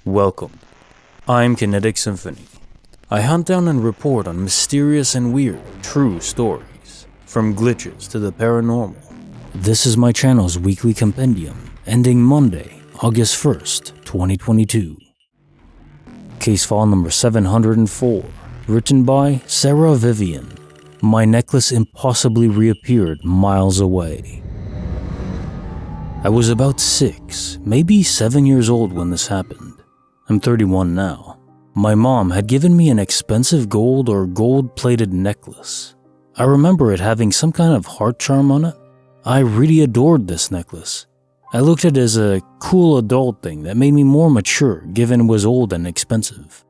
Welcome. I'm Kinetic Symphony. I hunt down and report on mysterious and weird, true stories, from glitches to the paranormal. This is my channel's weekly compendium, ending Monday, August 1st, 2022. Case file number 704, written by Sarah Vivian. My necklace impossibly reappeared miles away. I was about 6, maybe 7 years old when this happened. I'm 31 now. My mom had given me an expensive gold or gold-plated necklace. I remember it having some kind of heart charm on it. I really adored this necklace. I looked at it as a cool adult thing that made me more mature given it was old and expensive.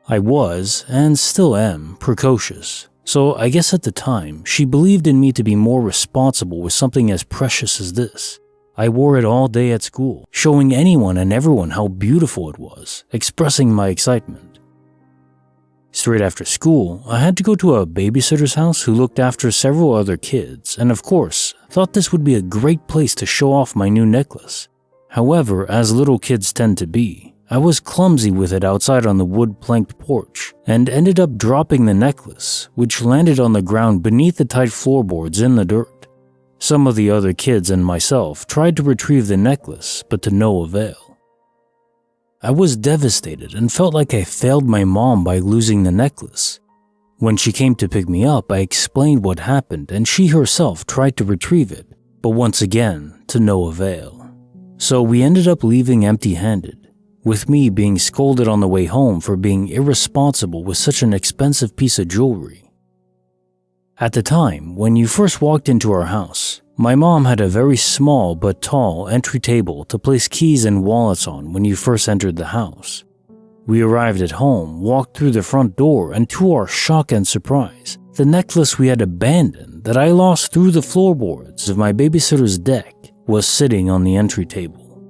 I was, and still am, precocious, so I guess at the time she believed in me to be more responsible with something as precious as this. I wore it all day at school, showing anyone and everyone how beautiful it was, expressing my excitement. Straight after school, I had to go to a babysitter's house who looked after several other kids, and of course, thought this would be a great place to show off my new necklace. However, as little kids tend to be, I was clumsy with it outside on the wood-planked porch, and ended up dropping the necklace, which landed on the ground beneath the tight floorboards in the dirt. Some of the other kids and myself tried to retrieve the necklace, but to no avail. I was devastated and felt like I failed my mom by losing the necklace. When she came to pick me up, I explained what happened and she herself tried to retrieve it, but once again, to no avail. So we ended up leaving empty-handed, with me being scolded on the way home for being irresponsible with such an expensive piece of jewelry. At the time, when you first walked into our house, my mom had a very small but tall entry table to place keys and wallets on when you first entered the house. We arrived at home, walked through the front door, and to our shock and surprise, the necklace we had abandoned that I lost through the floorboards of my babysitter's deck was sitting on the entry table.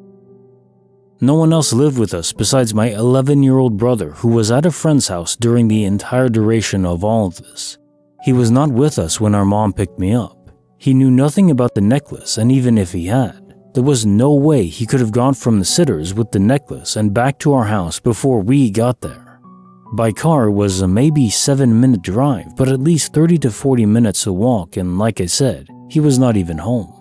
No one else lived with us besides my 11-year-old brother who was at a friend's house during the entire duration of all of this. He was not with us when our mom picked me up. He knew nothing about the necklace, and even if he had, there was no way he could have gone from the sitters with the necklace and back to our house before we got there. By car it was a maybe 7-minute drive, but at least 30 to 40 minutes to walk, and like I said, he was not even home.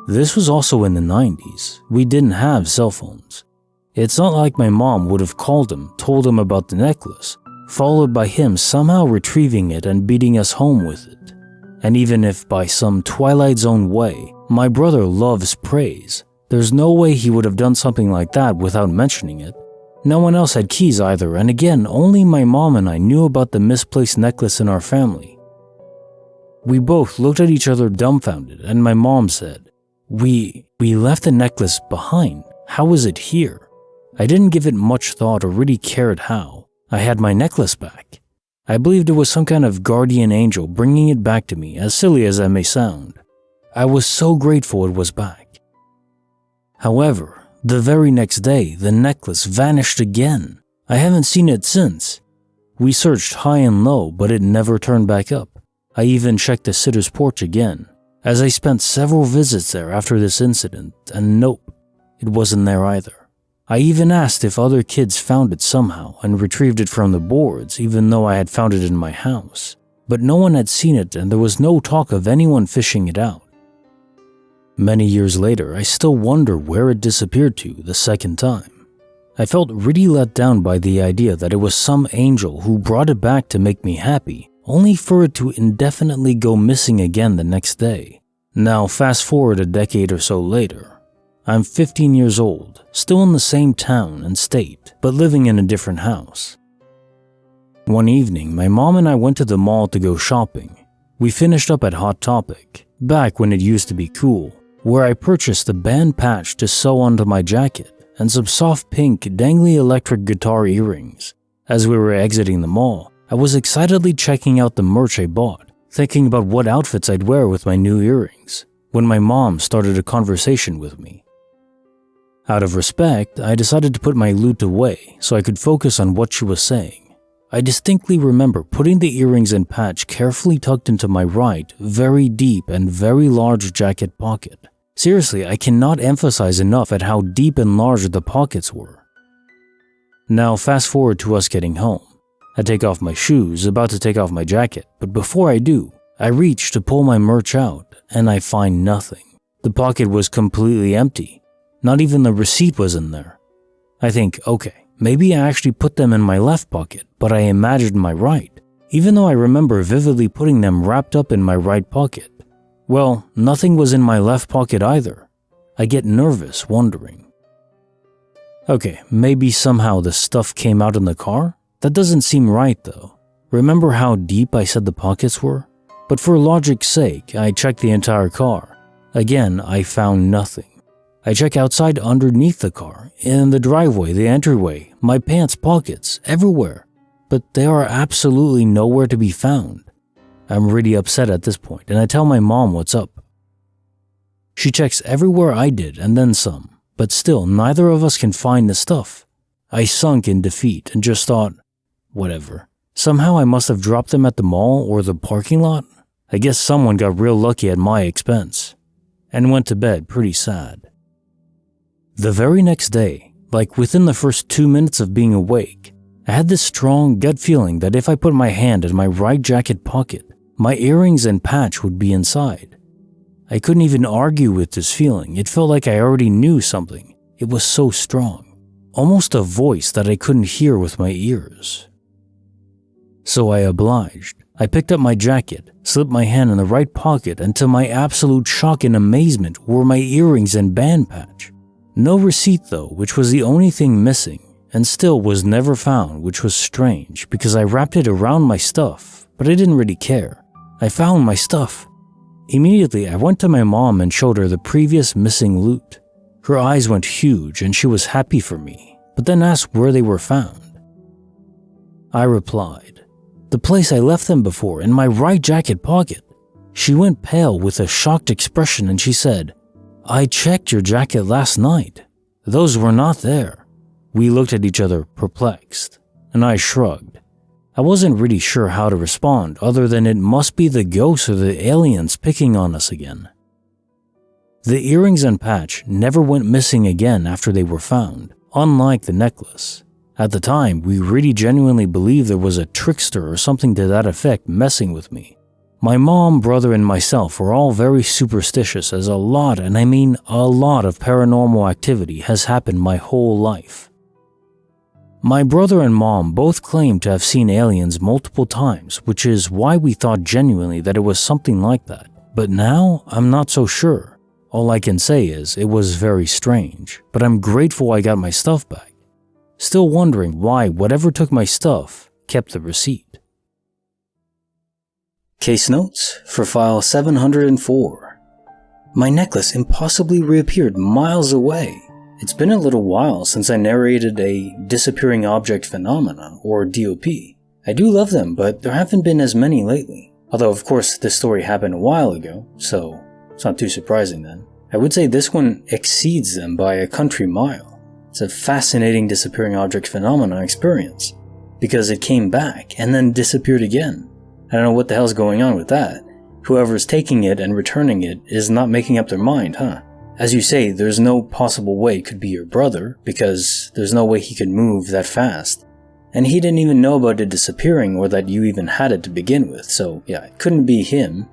This was also in the 90s. We didn't have cell phones. It's not like my mom would have called him, told him about the necklace, followed by him somehow retrieving it and beating us home with it. And even if by some Twilight Zone way, my brother loves praise, there's no way he would have done something like that without mentioning it. No one else had keys either, and again, only my mom and I knew about the misplaced necklace in our family. We both looked at each other dumbfounded, and my mom said, We left the necklace behind. How is it here? I didn't give it much thought or really cared how. I had my necklace back. I believed it was some kind of guardian angel bringing it back to me, as silly as that may sound. I was so grateful it was back. However, the very next day, the necklace vanished again. I haven't seen it since. We searched high and low, but it never turned back up. I even checked the sitter's porch again, as I spent several visits there after this incident, and nope, it wasn't there either. I even asked if other kids found it somehow and retrieved it from the boards even though I had found it in my house, but no one had seen it and there was no talk of anyone fishing it out. Many years later, I still wonder where it disappeared to the second time. I felt really let down by the idea that it was some angel who brought it back to make me happy, only for it to indefinitely go missing again the next day. Now fast forward a decade or so later. I'm 15 years old, still in the same town and state, but living in a different house. One evening, my mom and I went to the mall to go shopping. We finished up at Hot Topic, back when it used to be cool, where I purchased a band patch to sew onto my jacket and some soft pink dangly electric guitar earrings. As we were exiting the mall, I was excitedly checking out the merch I bought, thinking about what outfits I'd wear with my new earrings, when my mom started a conversation with me. Out of respect, I decided to put my lute away so I could focus on what she was saying. I distinctly remember putting the earrings and patch carefully tucked into my right, very deep and very large jacket pocket. Seriously, I cannot emphasize enough at how deep and large the pockets were. Now fast forward to us getting home. I take off my shoes, about to take off my jacket, but before I do, I reach to pull my merch out, and I find nothing. The pocket was completely empty. Not even the receipt was in there. I think, okay, maybe I actually put them in my left pocket, but I imagined my right, even though I remember vividly putting them wrapped up in my right pocket. Well, nothing was in my left pocket either. I get nervous, wondering. Okay, maybe somehow the stuff came out in the car? That doesn't seem right though. Remember how deep I said the pockets were? But for logic's sake, I checked the entire car. Again, I found nothing. I check outside underneath the car, in the driveway, the entryway, my pants pockets, everywhere. But they are absolutely nowhere to be found. I'm really upset at this point, and I tell my mom what's up. She checks everywhere I did and then some, but still neither of us can find the stuff. I sunk in defeat and just thought, whatever. Somehow I must have dropped them at the mall or the parking lot. I guess someone got real lucky at my expense, and went to bed pretty sad. The very next day, like within the first 2 minutes of being awake, I had this strong gut feeling that if I put my hand in my right jacket pocket, my earrings and patch would be inside. I couldn't even argue with this feeling. It felt like I already knew something. It was so strong. Almost a voice that I couldn't hear with my ears. So I obliged. I picked up my jacket, slipped my hand in the right pocket, and to my absolute shock and amazement were my earrings and band patch. No receipt though, which was the only thing missing, and still was never found, which was strange because I wrapped it around my stuff, but I didn't really care. I found my stuff. Immediately, I went to my mom and showed her the previous missing loot. Her eyes went huge and she was happy for me, but then asked where they were found. I replied, the place I left them before, in my right jacket pocket. She went pale with a shocked expression and she said, I checked your jacket last night. Those were not there. We looked at each other perplexed, and I shrugged. I wasn't really sure how to respond other than it must be the ghosts or the aliens picking on us again. The earrings and patch never went missing again after they were found, unlike the necklace. At the time, we really genuinely believed there was a trickster or something to that effect messing with me. My mom, brother, and myself were all very superstitious as a lot, and I mean a lot, of paranormal activity has happened my whole life. My brother and mom both claimed to have seen aliens multiple times, which is why we thought genuinely that it was something like that. But now, I'm not so sure. All I can say is, it was very strange, but I'm grateful I got my stuff back. Still wondering why whatever took my stuff kept the receipt. Case notes for file 704. My necklace impossibly reappeared miles away. It's been a little while since I narrated a disappearing object phenomena, or DOP. I do love them, but there haven't been as many lately. Although of course this story happened a while ago, so it's not too surprising then. I would say this one exceeds them by a country mile. It's a fascinating disappearing object phenomena experience, because it came back and then disappeared again. I don't know what the hell's going on with that. Whoever's taking it and returning it is not making up their mind, huh? As you say, there's no possible way it could be your brother, because there's no way he could move that fast. And he didn't even know about it disappearing or that you even had it to begin with, so yeah, it couldn't be him.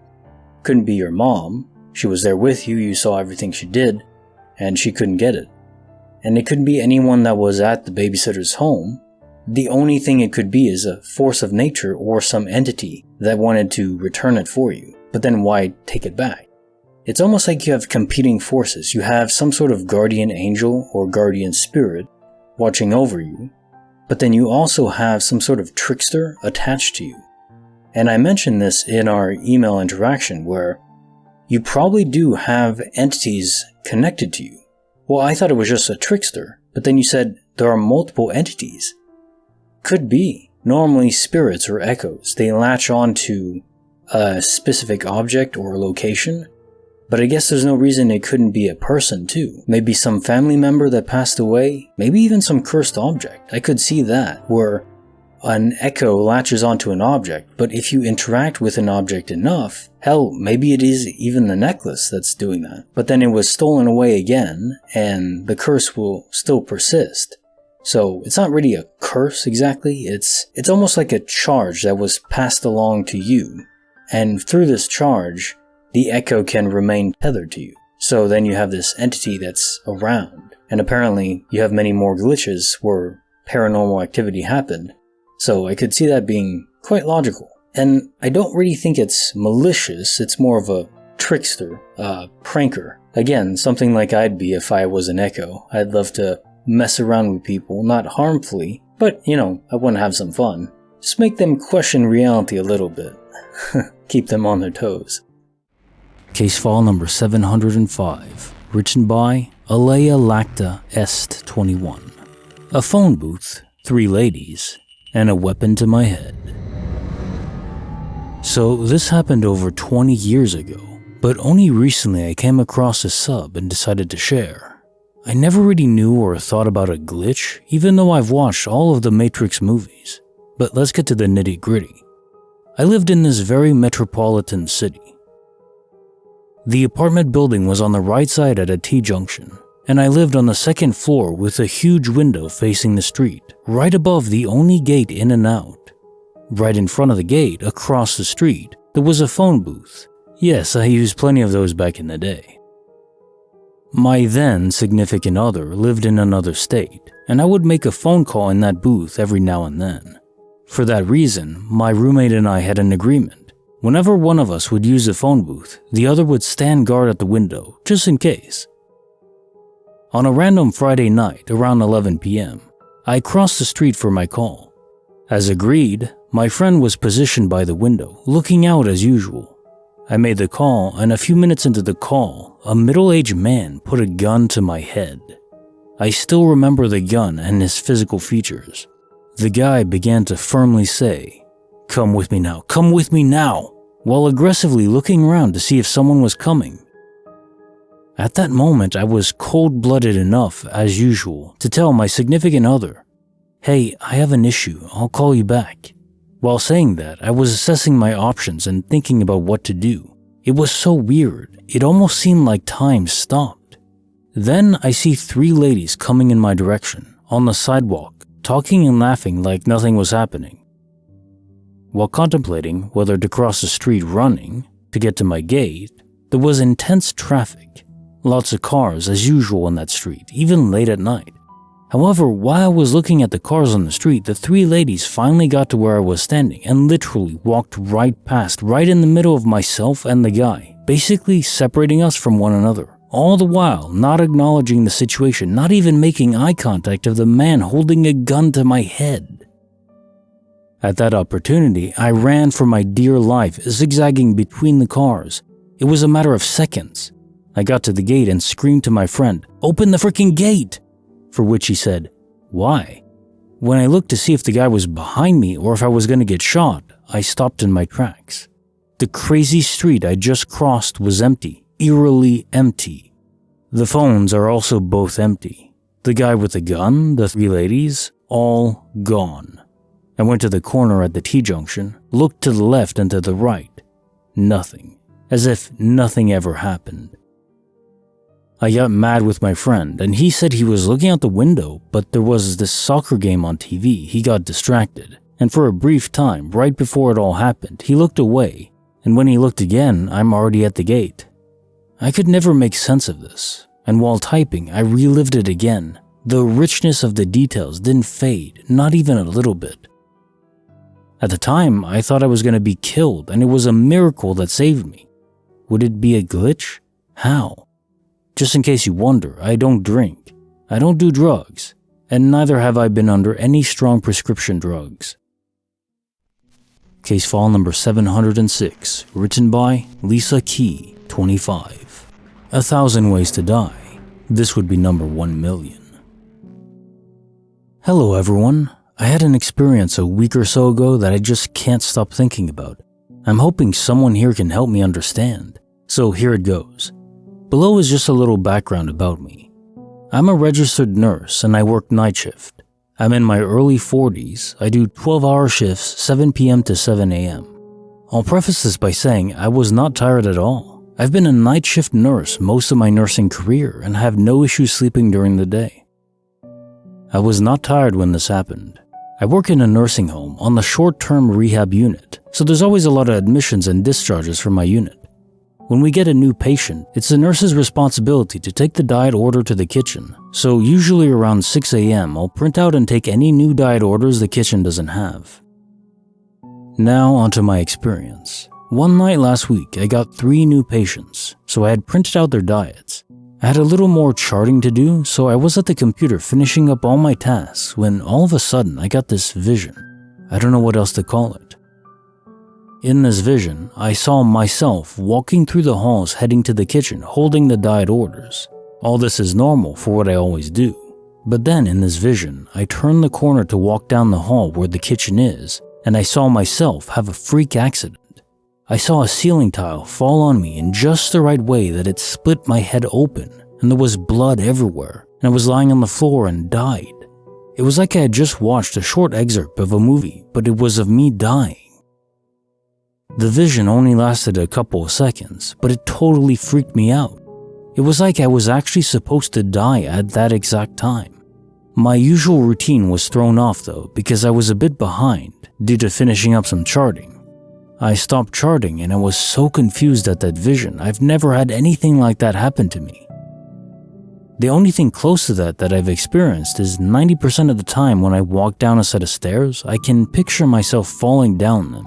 Couldn't be your mom. She was there with you, you saw everything she did, and she couldn't get it. And it couldn't be anyone that was at the babysitter's home. The only thing it could be is a force of nature or some entity that wanted to return it for you. But then why take it back? It's almost like you have competing forces. You have some sort of guardian angel or guardian spirit watching over you, but then you also have some sort of trickster attached to you. And I mentioned this in our email interaction where you probably do have entities connected to you. Well, I thought it was just a trickster, but then you said there are multiple entities. Could be. Normally spirits or echoes, they latch on to a specific object or location, but I guess there's no reason it couldn't be a person too. Maybe some family member that passed away, maybe even some cursed object. I could see that, where an echo latches onto an object, but if you interact with an object enough, hell, maybe it is even the necklace that's doing that. But then it was stolen away again, and the curse will still persist. So it's not really a curse exactly, it's almost like a charge that was passed along to you. And through this charge, the echo can remain tethered to you. So then you have this entity that's around. And apparently you have many more glitches where paranormal activity happened. So I could see that being quite logical. And I don't really think it's malicious, it's more of a trickster, a pranker. Again, something like I'd be if I was an echo. I'd love to mess around with people, not harmfully, but I want to have some fun. Just make them question reality a little bit. Keep them on their toes. Case file number 705, written by Alea Lacta Est 21. A phone booth, 3 ladies, and a weapon to my head. So this happened over 20 years ago, but only recently I came across a sub and decided to share. I never really knew or thought about a glitch, even though I've watched all of the Matrix movies. But let's get to the nitty-gritty. I lived in this very metropolitan city. The apartment building was on the right side at a T-junction, and I lived on the 2nd floor with a huge window facing the street, right above the only gate in and out. Right in front of the gate, across the street, there was a phone booth. Yes, I used plenty of those back in the day. My then significant other lived in another state, and I would make a phone call in that booth every now and then. For that reason, my roommate and I had an agreement. Whenever one of us would use the phone booth, the other would stand guard at the window, just in case. On a random Friday night, around 11 p.m., I crossed the street for my call. As agreed, my friend was positioned by the window, looking out as usual. I made the call, and a few minutes into the call, a middle-aged man put a gun to my head. I still remember the gun and his physical features. The guy began to firmly say, "Come with me now, come with me now," while aggressively looking around to see if someone was coming. At that moment, I was cold-blooded enough, as usual, to tell my significant other, "Hey, I have an issue, I'll call you back." While saying that, I was assessing my options and thinking about what to do. It was so weird, it almost seemed like time stopped. Then I see 3 ladies coming in my direction, on the sidewalk, talking and laughing like nothing was happening. While contemplating whether to cross the street running to get to my gate, there was intense traffic. Lots of cars as usual on that street, even late at night. However, while I was looking at the cars on the street, the 3 ladies finally got to where I was standing and literally walked right past, right in the middle of myself and the guy, basically separating us from one another, all the while not acknowledging the situation, not even making eye contact of the man holding a gun to my head. At that opportunity, I ran for my dear life, zigzagging between the cars. It was a matter of seconds. I got to the gate and screamed to my friend, "Open the freaking gate!" For which he said, "Why?" When I looked to see if the guy was behind me or if I was going to get shot, I stopped in my tracks. The crazy street I just crossed was empty, eerily empty. The phones are also both empty. The guy with the gun, the 3 ladies, all gone. I went to the corner at the T-junction, looked to the left and to the right. Nothing. As if nothing ever happened. I got mad with my friend, and he said he was looking out the window, but there was this soccer game on TV. He got distracted, and for a brief time, right before it all happened, he looked away, and when he looked again, I'm already at the gate. I could never make sense of this, and while typing, I relived it again. The richness of the details didn't fade, not even a little bit. At the time, I thought I was going to be killed, and it was a miracle that saved me. Would it be a glitch? How? Just in case you wonder, I don't drink, I don't do drugs, and neither have I been under any strong prescription drugs. Case file number 706, written by Lisa Key, 25. 1,000 Ways to Die. This would be number 1,000,000. Hello everyone. I had an experience a week or so ago that I just can't stop thinking about. I'm hoping someone here can help me understand. So here it goes. Below is just a little background about me. I'm a registered nurse and I work night shift. I'm in my early 40s, I do 12-hour shifts, 7 p.m. to 7 a.m. I'll preface this by saying I was not tired at all. I've been a night shift nurse most of my nursing career and have no issue sleeping during the day. I was not tired when this happened. I work in a nursing home on the short-term rehab unit, so there's always a lot of admissions and discharges from my unit. When we get a new patient, it's the nurse's responsibility to take the diet order to the kitchen, so usually around 6 a.m. I'll print out and take any new diet orders the kitchen doesn't have. Now onto my experience. One night last week, I got 3 new patients, so I had printed out their diets. I had a little more charting to do, so I was at the computer finishing up all my tasks when all of a sudden I got this vision. I don't know what else to call it. In this vision, I saw myself walking through the halls heading to the kitchen holding the diet orders. All this is normal for what I always do. But then in this vision, I turned the corner to walk down the hall where the kitchen is, and I saw myself have a freak accident. I saw a ceiling tile fall on me in just the right way that it split my head open, and there was blood everywhere, and I was lying on the floor and died. It was like I had just watched a short excerpt of a movie, but it was of me dying. The vision only lasted a couple of seconds, but it totally freaked me out. It was like I was actually supposed to die at that exact time. My usual routine was thrown off though, because I was a bit behind due to finishing up some charting. I stopped charting and I was so confused at that vision. I've never had anything like that happen to me. The only thing close to that I've experienced is 90% of the time when I walk down a set of stairs, I can picture myself falling down them.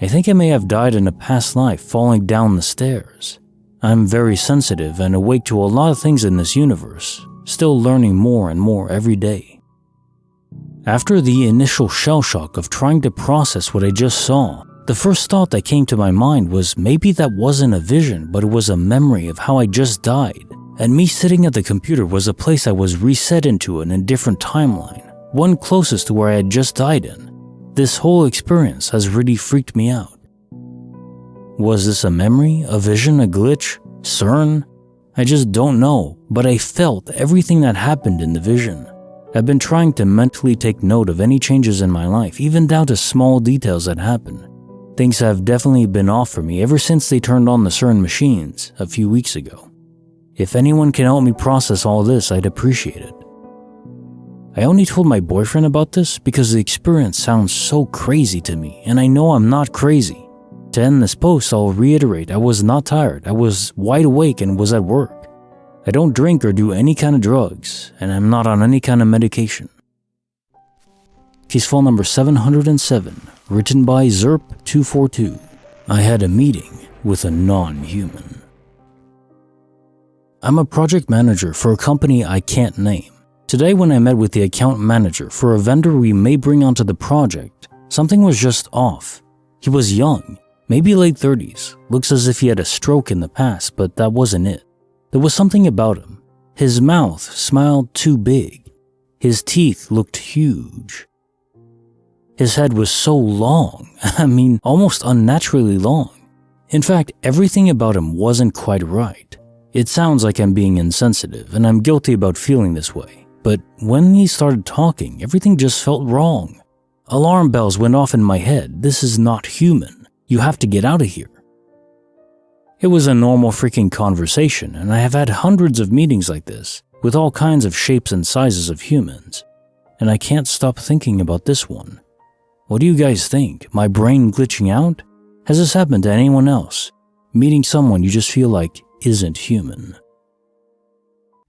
I think I may have died in a past life falling down the stairs. I'm very sensitive and awake to a lot of things in this universe, still learning more and more every day. After the initial shell shock of trying to process what I just saw, the first thought that came to my mind was maybe that wasn't a vision, but it was a memory of how I just died, and me sitting at the computer was a place I was reset into in a different timeline, one closest to where I had just died in. This whole experience has really freaked me out. Was this a memory, a vision, a glitch, CERN? I just don't know, but I felt everything that happened in the vision. I've been trying to mentally take note of any changes in my life, even down to small details that happen. Things have definitely been off for me ever since they turned on the CERN machines a few weeks ago. If anyone can help me process all this, I'd appreciate it. I only told my boyfriend about this because the experience sounds so crazy to me, and I know I'm not crazy. To end this post, I'll reiterate I was not tired, I was wide awake and was at work. I don't drink or do any kind of drugs, and I'm not on any kind of medication. Case file number 707, written by Zerp242. I had a meeting with a non-human. I'm a project manager for a company I can't name. Today when I met with the account manager for a vendor we may bring onto the project, something was just off. He was young, maybe late 30s, looks as if he had a stroke in the past, but that wasn't it. There was something about him. His mouth smiled too big. His teeth looked huge. His head was so long, almost unnaturally long. In fact, everything about him wasn't quite right. It sounds like I'm being insensitive, and I'm guilty about feeling this way. But when he started talking, everything just felt wrong. Alarm bells went off in my head. This is not human. You have to get out of here. It was a normal freaking conversation, and I have had hundreds of meetings like this, with all kinds of shapes and sizes of humans. And I can't stop thinking about this one. What do you guys think? My brain glitching out? Has this happened to anyone else? Meeting someone you just feel like isn't human.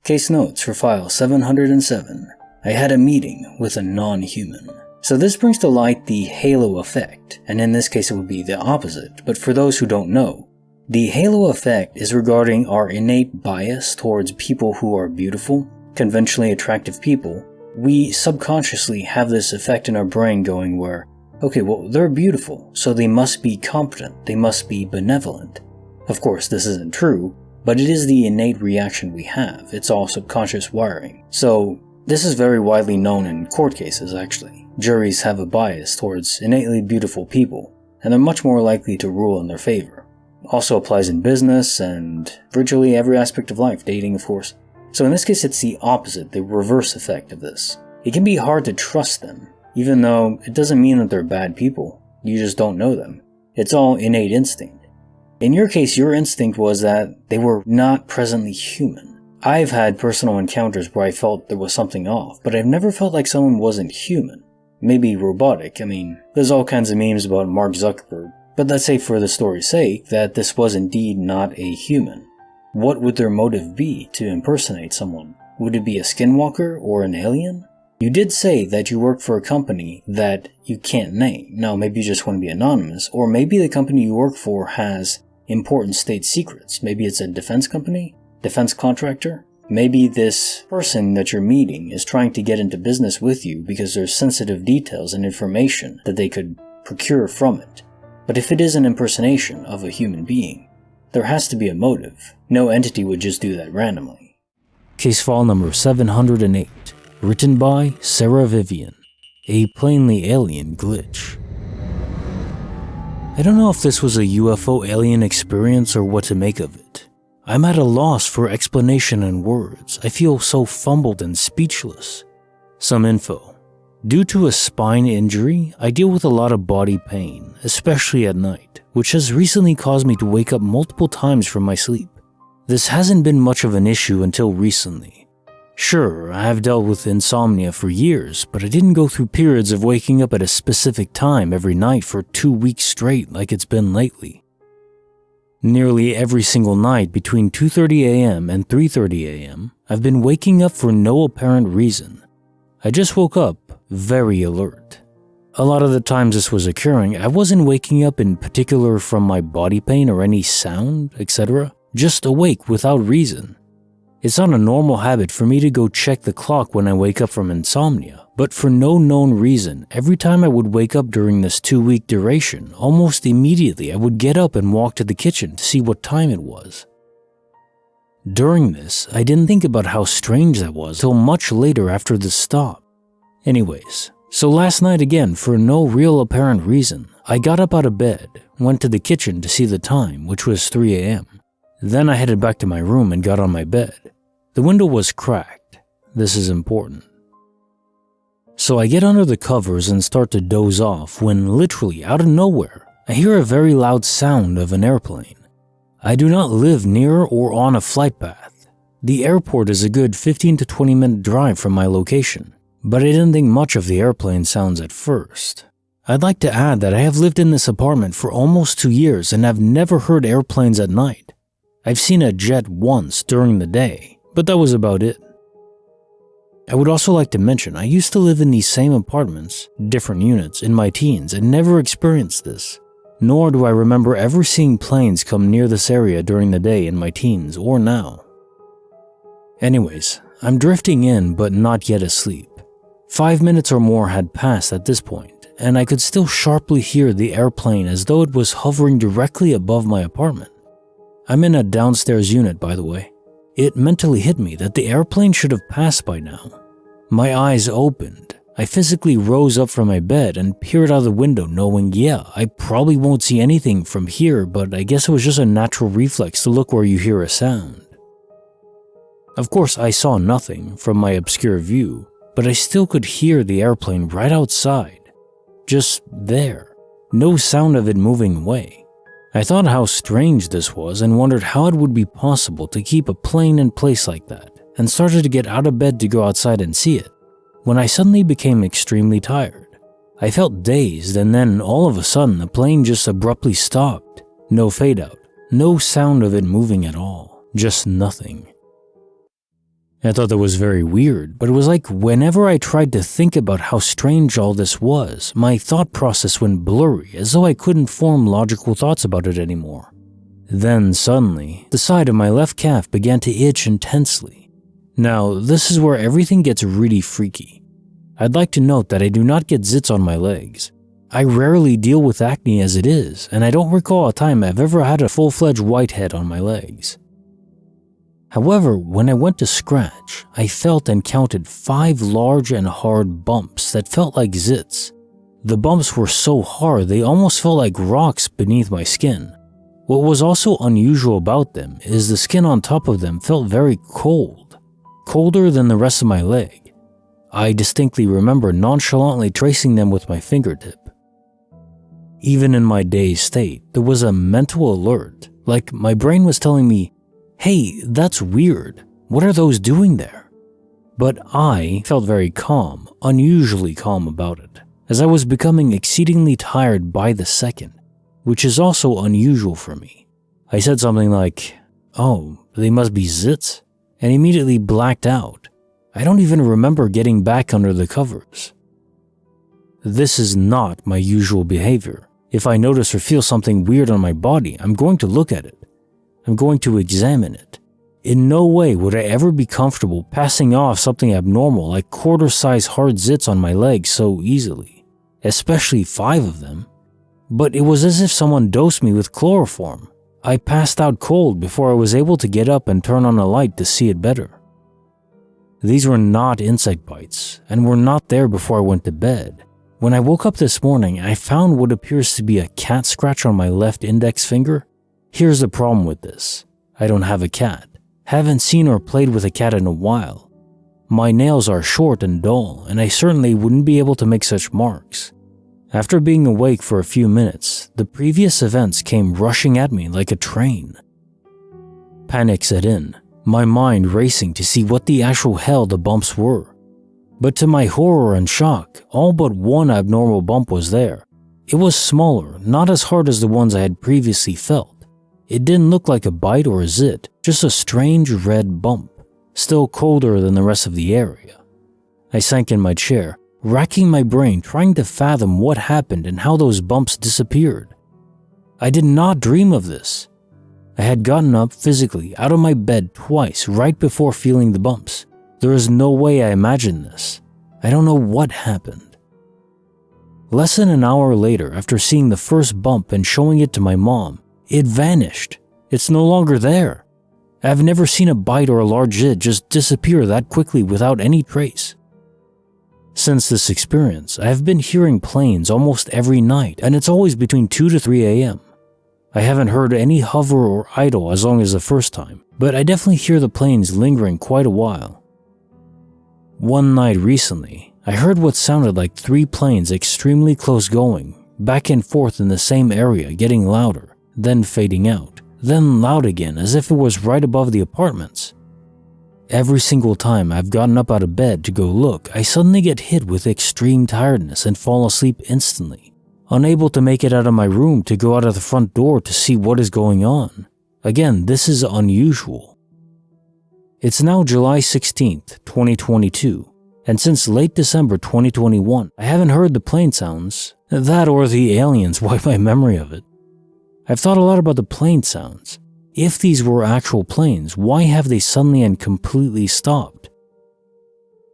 Case notes for file 707. I had a meeting with a non-human. So this brings to light the halo effect, and in this case it would be the opposite, but for those who don't know, the halo effect is regarding our innate bias towards people who are beautiful, conventionally attractive people. We subconsciously have this effect in our brain going where, okay, well, they're beautiful, so they must be competent, they must be benevolent. Of course, this isn't true, but it is the innate reaction we have. It's all subconscious wiring. So this is very widely known in court cases, actually. Juries have a bias towards innately beautiful people, and they're much more likely to rule in their favor. Also applies in business and virtually every aspect of life, dating of course. So in this case it's the opposite, the reverse effect of this. It can be hard to trust them, even though it doesn't mean that they're bad people. You just don't know them. It's all innate instinct. In your case, your instinct was that they were not presently human. I've had personal encounters where I felt there was something off, but I've never felt like someone wasn't human. Maybe robotic. I mean, there's all kinds of memes about Mark Zuckerberg, but let's say for the story's sake that this was indeed not a human. What would their motive be to impersonate someone? Would it be a skinwalker or an alien? You did say that you work for a company that you can't name. Now, maybe you just want to be anonymous, or maybe the company you work for has important state secrets. Maybe it's a defense company, defense contractor. Maybe this person that you're meeting is trying to get into business with you because there's sensitive details and information that they could procure from it. But if it is an impersonation of a human being, there has to be a motive. No entity would just do that randomly. Case file number 708. Written by Sarah Vivian. A plainly alien glitch. I don't know if this was a UFO alien experience or what to make of it. I'm at a loss for explanation and words. I feel so fumbled and speechless. Some info. Due to a spine injury, I deal with a lot of body pain, especially at night, which has recently caused me to wake up multiple times from my sleep. This hasn't been much of an issue until recently. Sure, I have dealt with insomnia for years, but I didn't go through periods of waking up at a specific time every night for 2 weeks straight like it's been lately. Nearly every single night between 2:30 a.m. and 3:30 a.m., I've been waking up for no apparent reason. I just woke up very alert. A lot of the times this was occurring, I wasn't waking up in particular from my body pain or any sound, etc., just awake without reason. It's not a normal habit for me to go check the clock when I wake up from insomnia, but for no known reason, every time I would wake up during this 2-week duration, almost immediately I would get up and walk to the kitchen to see what time it was. During this, I didn't think about how strange that was till much later after the stop. Anyways, so last night again, for no real apparent reason, I got up out of bed, went to the kitchen to see the time, which was 3 a.m. Then I headed back to my room and got on my bed. The window was cracked. This is important. So I get under the covers and start to doze off when literally out of nowhere, I hear a very loud sound of an airplane. I do not live near or on a flight path. The airport is a good 15 to 20 minute drive from my location, but I didn't think much of the airplane sounds at first. I'd like to add that I have lived in this apartment for almost 2 years and have never heard airplanes at night. I've seen a jet once during the day, but that was about it. I would also like to mention I used to live in these same apartments, different units, in my teens and never experienced this. Nor do I remember ever seeing planes come near this area during the day in my teens or now. Anyways, I'm drifting in but not yet asleep. 5 minutes or more had passed at this point, and I could still sharply hear the airplane as though it was hovering directly above my apartment. I'm in a downstairs unit, by the way. It mentally hit me that the airplane should have passed by now. My eyes opened. I physically rose up from my bed and peered out the window knowing, yeah, I probably won't see anything from here, but I guess it was just a natural reflex to look where you hear a sound. Of course, I saw nothing from my obscure view, but I still could hear the airplane right outside. Just there. No sound of it moving away. I thought how strange this was and wondered how it would be possible to keep a plane in place like that, and started to get out of bed to go outside and see it, when I suddenly became extremely tired. I felt dazed, and then all of a sudden the plane just abruptly stopped. No fade out, no sound of it moving at all, just nothing. I thought that was very weird, but it was like whenever I tried to think about how strange all this was, my thought process went blurry, as though I couldn't form logical thoughts about it anymore. Then suddenly, the side of my left calf began to itch intensely. Now, this is where everything gets really freaky. I'd like to note that I do not get zits on my legs. I rarely deal with acne as it is, and I don't recall a time I've ever had a full-fledged whitehead on my legs. However, when I went to scratch, I felt and counted 5 large and hard bumps that felt like zits. The bumps were so hard they almost felt like rocks beneath my skin. What was also unusual about them is the skin on top of them felt very cold, colder than the rest of my leg. I distinctly remember nonchalantly tracing them with my fingertip. Even in my dazed state, there was a mental alert, like my brain was telling me, "Hey, that's weird. What are those doing there?" But I felt very calm, unusually calm about it, as I was becoming exceedingly tired by the second, which is also unusual for me. I said something like, "Oh, they must be zits," and immediately blacked out. I don't even remember getting back under the covers. This is not my usual behavior. If I notice or feel something weird on my body, I'm going to look at it. I'm going to examine it. In no way would I ever be comfortable passing off something abnormal like quarter-size hard zits on my legs so easily, especially 5 of them. But it was as if someone dosed me with chloroform. I passed out cold before I was able to get up and turn on a light to see it better. These were not insect bites, and were not there before I went to bed. When I woke up this morning, I found what appears to be a cat scratch on my left index finger. Here's the problem with this. I don't have a cat. Haven't seen or played with a cat in a while. My nails are short and dull, and I certainly wouldn't be able to make such marks. After being awake for a few minutes, the previous events came rushing at me like a train. Panic set in, my mind racing to see what the actual hell the bumps were. But to my horror and shock, all but one abnormal bump was there. It was smaller, not as hard as the ones I had previously felt. It didn't look like a bite or a zit, just a strange red bump, still colder than the rest of the area. I sank in my chair, racking my brain trying to fathom what happened and how those bumps disappeared. I did not dream of this. I had gotten up physically out of my bed twice right before feeling the bumps. There is no way I imagined this. I don't know what happened. Less than an hour later, after seeing the first bump and showing it to my mom, it vanished. It's no longer there. I've never seen a bite or a large zit just disappear that quickly without any trace. Since this experience, I have been hearing planes almost every night, and it's always between 2 to 3 a.m. I haven't heard any hover or idle as long as the first time, but I definitely hear the planes lingering quite a while. One night recently, I heard what sounded like 3 planes extremely close going, back and forth in the same area, getting louder, then fading out, then loud again as if it was right above the apartments. Every single time I've gotten up out of bed to go look, I suddenly get hit with extreme tiredness and fall asleep instantly, unable to make it out of my room to go out of the front door to see what is going on. Again, this is unusual. It's now July 16th, 2022, and since late December 2021, I haven't heard the plane sounds. That or the aliens wipe my memory of it. I've thought a lot about the plane sounds. If these were actual planes, why have they suddenly and completely stopped?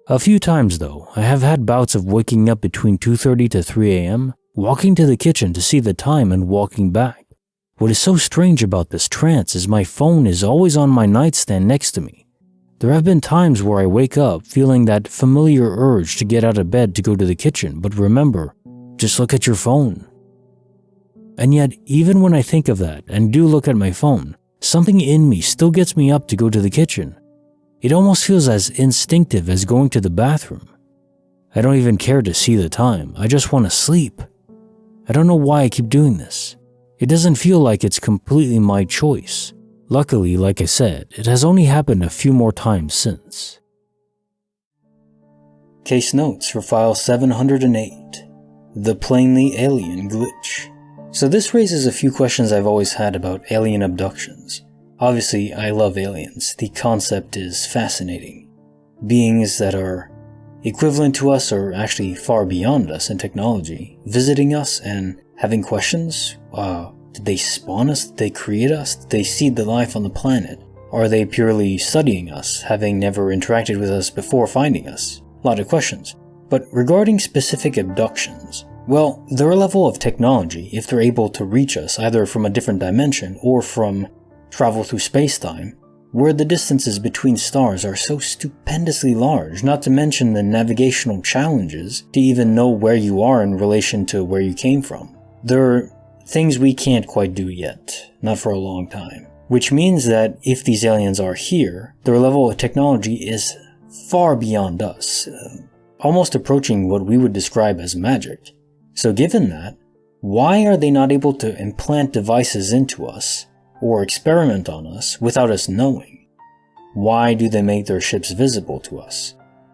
A few times though, I have had bouts of waking up between 2:30 to 3 a.m., walking to the kitchen to see the time and walking back. What is so strange about this trance is my phone is always on my nightstand next to me. There have been times where I wake up feeling that familiar urge to get out of bed to go to the kitchen, but remember, just look at your phone. And yet, even when I think of that and do look at my phone, something in me still gets me up to go to the kitchen. It almost feels as instinctive as going to the bathroom. I don't even care to see the time, I just want to sleep. I don't know why I keep doing this. It doesn't feel like it's completely my choice. Luckily, like I said, it has only happened a few more times since. Case notes for file 708, The Plainly Alien Glitch. So this raises a few questions I've always had about alien abductions. Obviously, I love aliens. The concept is fascinating. Beings that are equivalent to us or actually far beyond us in technology, visiting us and having questions. Did they spawn us? Did they create us? Did they seed the life on the planet? Are they purely studying us, having never interacted with us before finding us? A lot of questions. But regarding specific abductions, well, their level of technology, if they're able to reach us either from a different dimension or from travel through space-time, where the distances between stars are so stupendously large, not to mention the navigational challenges to even know where you are in relation to where you came from. There are things we can't quite do yet, not for a long time. Which means that if these aliens are here, their level of technology is far beyond us. almost approaching what we would describe as magic. So given that, why are they not able to implant devices into us or experiment on us without us knowing? Why do they make their ships visible to us?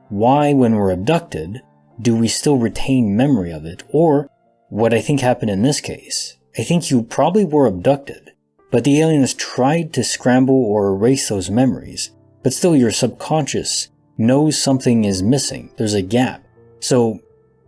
Why, when we're abducted, do we still retain memory of it? Or, what I think happened in this case, I think you probably were abducted, but the aliens tried to scramble or erase those memories, but still your subconscious knows something is missing, there's a gap. So,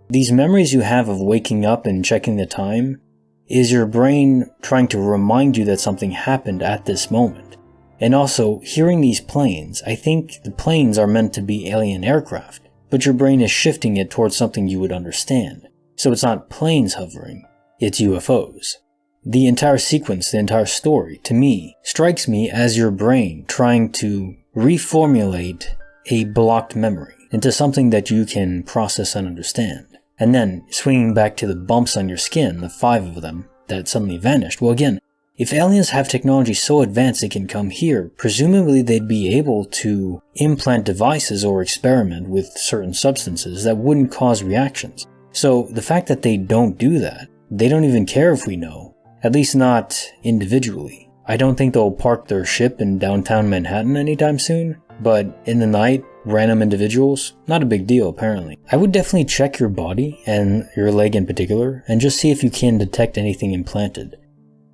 these memories you have of waking up and checking the time is your brain trying to remind you that something happened at this moment. And also, hearing these planes, I think the planes are meant to be alien aircraft, but your brain is shifting it towards something you would understand. So it's not planes hovering, it's UFOs. The entire sequence, the entire story, to me, strikes me as your brain trying to reformulate a blocked memory into something that you can process and understand. And then, swinging back to the bumps on your skin, the 5 of them that suddenly vanished. Well again, if aliens have technology so advanced they can come here, presumably they'd be able to implant devices or experiment with certain substances that wouldn't cause reactions. So the fact that they don't do that, they don't even care if we know, at least not individually. I don't think they'll park their ship in downtown Manhattan anytime soon, but in the night, random individuals, not a big deal apparently. I would definitely check your body, and your leg in particular, and just see if you can detect anything implanted.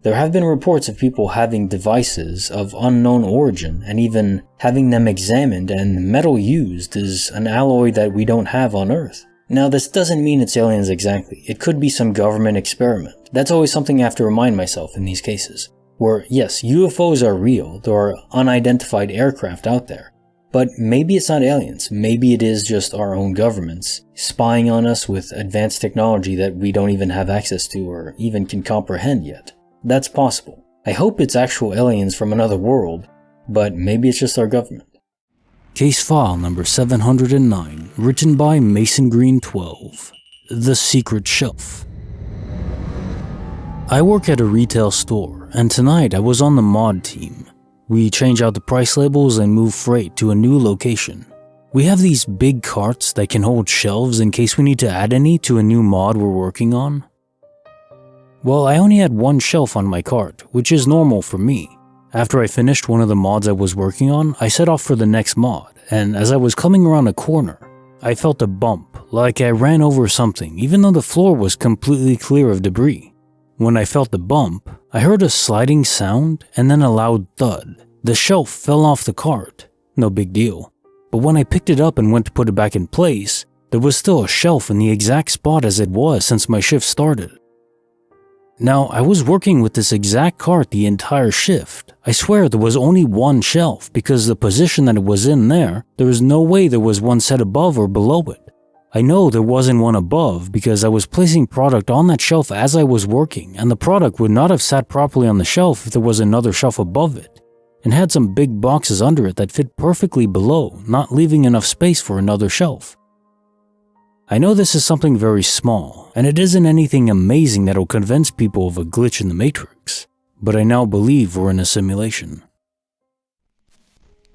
There have been reports of people having devices of unknown origin and even having them examined, and the metal used is an alloy that we don't have on Earth. Now this doesn't mean it's aliens exactly, it could be some government experiment. That's always something I have to remind myself in these cases. Where yes, UFOs are real, there are unidentified aircraft out there. But maybe it's not aliens, maybe it is just our own governments spying on us with advanced technology that we don't even have access to or even can comprehend yet. That's possible. I hope it's actual aliens from another world, but maybe it's just our government. Case file number 709, written by Mason Green 12. The Secret Shelf. I work at a retail store, and tonight I was on the mod team. We change out the price labels and move freight to a new location. We have these big carts that can hold shelves in case we need to add any to a new mod we're working on. Well, I only had one shelf on my cart, which is normal for me. After I finished one of the mods I was working on, I set off for the next mod, and as I was coming around a corner, I felt a bump, like I ran over something, even though the floor was completely clear of debris. When I felt the bump, I heard a sliding sound and then a loud thud. The shelf fell off the cart, no big deal. But when I picked it up and went to put it back in place, there was still a shelf in the exact spot as it was since my shift started. Now, I was working with this exact cart the entire shift. I swear there was only one shelf because the position that it was in there was no way there was one set above or below it. I know there wasn't one above because I was placing product on that shelf as I was working, and the product would not have sat properly on the shelf if there was another shelf above it, and had some big boxes under it that fit perfectly below, not leaving enough space for another shelf. I know this is something very small, and it isn't anything amazing that will convince people of a glitch in the Matrix, but I now believe we're in a simulation.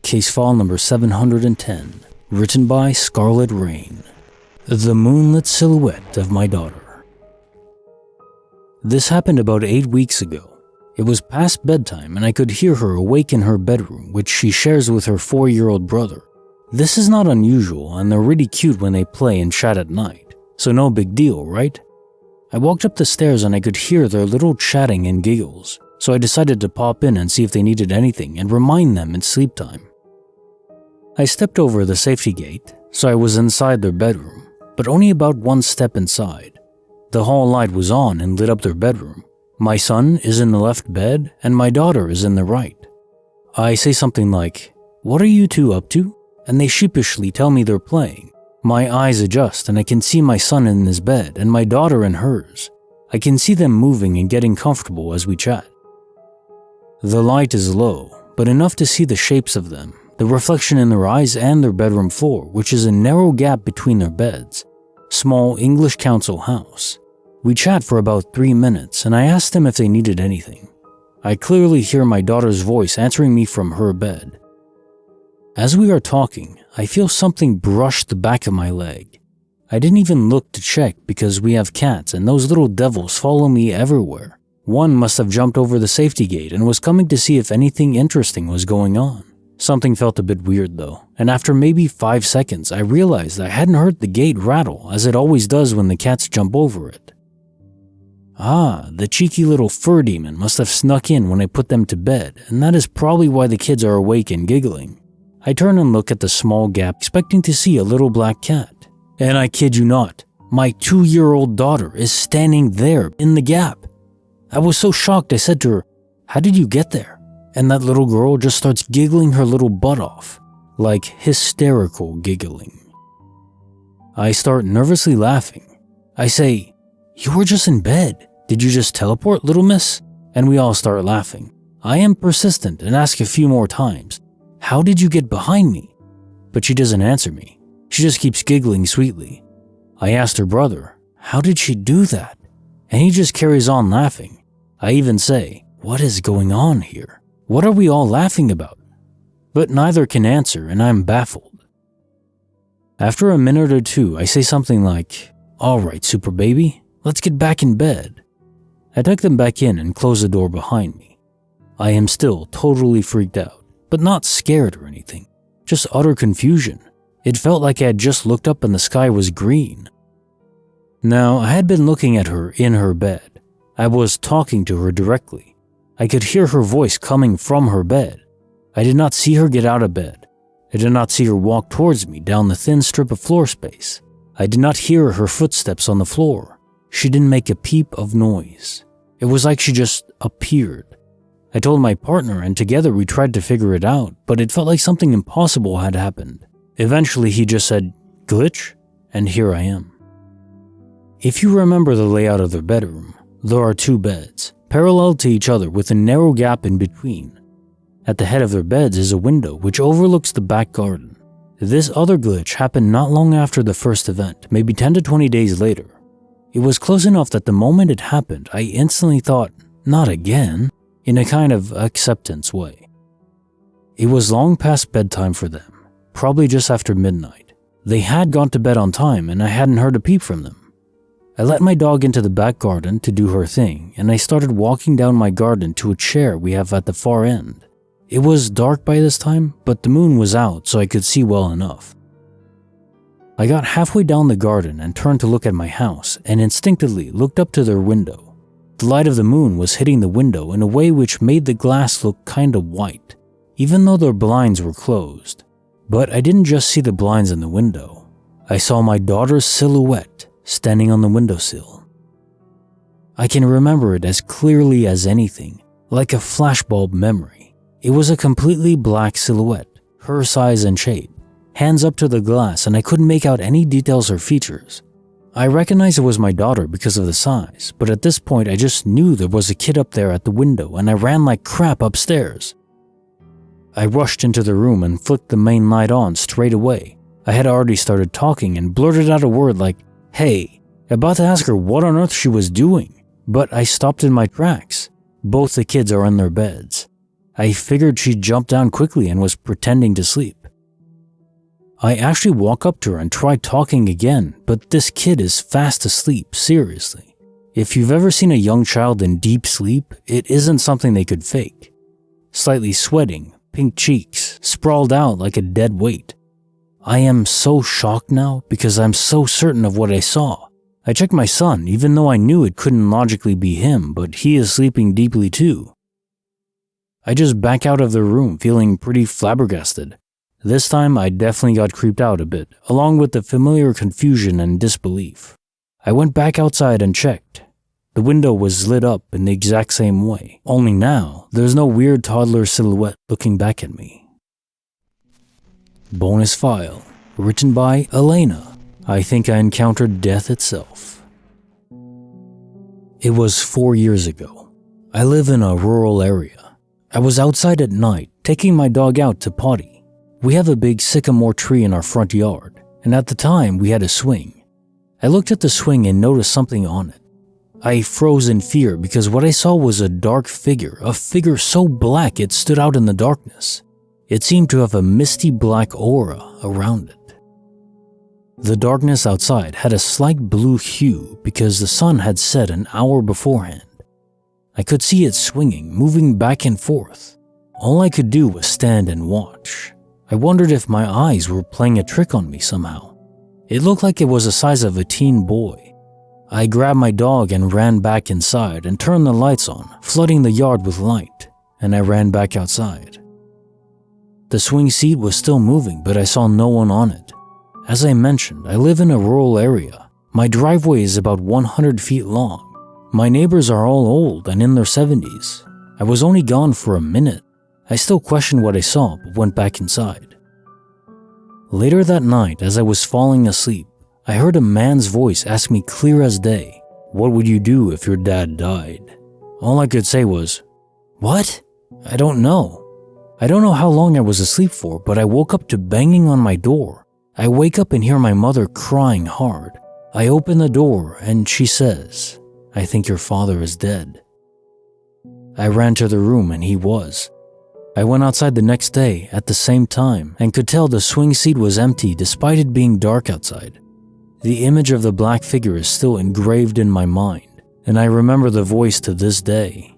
Case file number 710, written by Scarlet Rain. The moonlit silhouette of my daughter. This happened about 8 weeks ago. It was past bedtime and I could hear her awake in her bedroom, which she shares with her 4-year-old brother. This is not unusual, and they're really cute when they play and chat at night, so no big deal, right? I walked up the stairs and I could hear their little chatting and giggles, so I decided to pop in and see if they needed anything and remind them it's sleep time. I stepped over the safety gate, so I was inside their bedroom, but only about one step inside. The hall light was on and lit up their bedroom. My son is in the left bed and my daughter is in the right. I say something like, "What are you two up to?" And they sheepishly tell me they're playing. My eyes adjust and I can see my son in his bed and my daughter in hers. I can see them moving and getting comfortable as we chat. The light is low, but enough to see the shapes of them, the reflection in their eyes and their bedroom floor, which is a narrow gap between their beds. Small English council house. We chat for about 3 minutes and I ask them if they needed anything. I clearly hear my daughter's voice answering me from her bed. As we are talking, I feel something brush the back of my leg. I didn't even look to check because we have cats and those little devils follow me everywhere. One must have jumped over the safety gate and was coming to see if anything interesting was going on. Something felt a bit weird though, and after maybe 5 seconds, I realized I hadn't heard the gate rattle as it always does when the cats jump over it. The cheeky little fur demon must have snuck in when I put them to bed, and that is probably why the kids are awake and giggling. I turn and look at the small gap, expecting to see a little black cat. And I kid you not, my 2-year-old daughter is standing there in the gap. I was so shocked I said to her, "How did you get there?" And that little girl just starts giggling her little butt off, like hysterical giggling. I start nervously laughing. I say, "You were just in bed. Did you just teleport, little miss?" And we all start laughing. I am persistent and ask a few more times, "How did you get behind me?" But she doesn't answer me. She just keeps giggling sweetly. I asked her brother, "How did she do that?" And he just carries on laughing. I even say, "What is going on here? What are we all laughing about?" But neither can answer and I'm baffled. After a minute or two, I say something like, "All right, super baby, let's get back in bed." I tuck them back in and close the door behind me. I am still totally freaked out, but not scared or anything, just utter confusion. It felt like I had just looked up and the sky was green. Now, I had been looking at her in her bed. I was talking to her directly. I could hear her voice coming from her bed. I did not see her get out of bed. I did not see her walk towards me down the thin strip of floor space. I did not hear her footsteps on the floor. She didn't make a peep of noise. It was like she just appeared. I told my partner and together we tried to figure it out, but it felt like something impossible had happened. Eventually he just said, "Glitch?" And here I am. If you remember the layout of their bedroom, there are 2 beds, parallel to each other with a narrow gap in between. At the head of their beds is a window which overlooks the back garden. This other glitch happened not long after the first event, maybe 10 to 20 days later. It was close enough that the moment it happened, I instantly thought, "Not again," in a kind of acceptance way. It was long past bedtime for them, probably just after midnight. They had gone to bed on time and I hadn't heard a peep from them. I let my dog into the back garden to do her thing, and I started walking down my garden to a chair we have at the far end. It was dark by this time, but the moon was out so I could see well enough. I got halfway down the garden and turned to look at my house and instinctively looked up to their window. The light of the moon was hitting the window in a way which made the glass look kinda white, even though their blinds were closed. But I didn't just see the blinds in the window. I saw my daughter's silhouette standing on the windowsill. I can remember it as clearly as anything, like a flashbulb memory. It was a completely black silhouette, her size and shape, hands up to the glass, and I couldn't make out any details or features. I recognized it was my daughter because of the size, but at this point I just knew there was a kid up there at the window and I ran like crap upstairs. I rushed into the room and flicked the main light on straight away. I had already started talking and blurted out a word like, "Hey," about to ask her what on earth she was doing, but I stopped in my tracks. Both the kids are in their beds. I figured she jumped down quickly and was pretending to sleep. I actually walk up to her and try talking again, but this kid is fast asleep, seriously. If you've ever seen a young child in deep sleep, it isn't something they could fake. Slightly sweating, pink cheeks, sprawled out like a dead weight. I am so shocked now because I'm so certain of what I saw. I checked my son, even though I knew it couldn't logically be him, but he is sleeping deeply too. I just back out of the room feeling pretty flabbergasted. This time I definitely got creeped out a bit, along with the familiar confusion and disbelief. I went back outside and checked. The window was lit up in the exact same way, only now there's no weird toddler silhouette looking back at me. Bonus file, written by Elena. I think I encountered death itself. It was 4 years ago. I live in a rural area. I was outside at night, taking my dog out to potty. We have a big sycamore tree in our front yard, and at the time we had a swing. I looked at the swing and noticed something on it. I froze in fear because what I saw was a dark figure, a figure so black it stood out in the darkness. It seemed to have a misty black aura around it. The darkness outside had a slight blue hue because the sun had set an hour beforehand. I could see it swinging, moving back and forth. All I could do was stand and watch. I wondered if my eyes were playing a trick on me somehow. It looked like it was the size of a teen boy. I grabbed my dog and ran back inside and turned the lights on, flooding the yard with light, and I ran back outside. The swing seat was still moving, but I saw no one on it. As I mentioned, I live in a rural area. My driveway is about 100 feet long. My neighbors are all old and in their 70s. I was only gone for a minute. I still questioned what I saw, but went back inside. Later that night, as I was falling asleep, I heard a man's voice ask me clear as day, "What would you do if your dad died?" All I could say was, "What? I don't know." I don't know how long I was asleep for, but I woke up to banging on my door. I wake up and hear my mother crying hard. I open the door and she says, "I think your father is dead." I ran to the room and he was. I went outside the next day at the same time and could tell the swing seat was empty despite it being dark outside. The image of the black figure is still engraved in my mind, and I remember the voice to this day.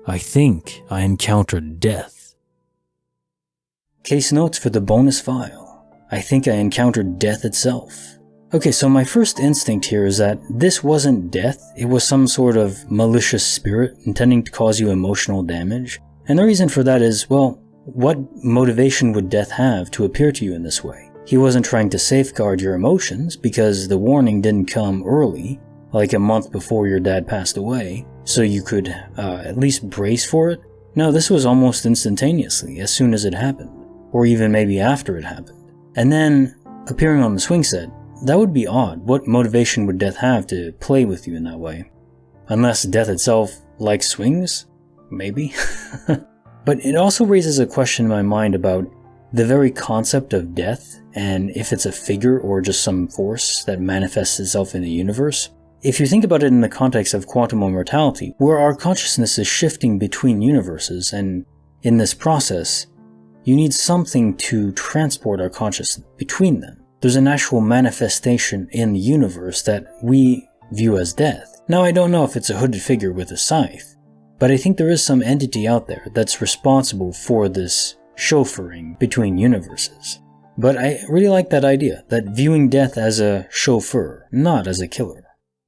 I think I encountered death. Case notes for the bonus file. I think I encountered death itself. Okay, so my first instinct here is that this wasn't death, it was some sort of malicious spirit intending to cause you emotional damage. And the reason for that is, well, what motivation would death have to appear to you in this way? He wasn't trying to safeguard your emotions because the warning didn't come early, like a month before your dad passed away, so you could at least brace for it. No, this was almost instantaneously, as soon as it happened, or even maybe after it happened. And then, appearing on the swing set, that would be odd. What motivation would death have to play with you in that way? Unless death itself likes swings? Maybe. But it also raises a question in my mind about the very concept of death and if it's a figure or just some force that manifests itself in the universe. If you think about it in the context of quantum immortality, where our consciousness is shifting between universes, and in this process, you need something to transport our consciousness between them. There's an actual manifestation in the universe that we view as death. Now, I don't know if it's a hooded figure with a scythe, but I think there is some entity out there that's responsible for this chauffeuring between universes. But I really like that idea, that viewing death as a chauffeur, not as a killer.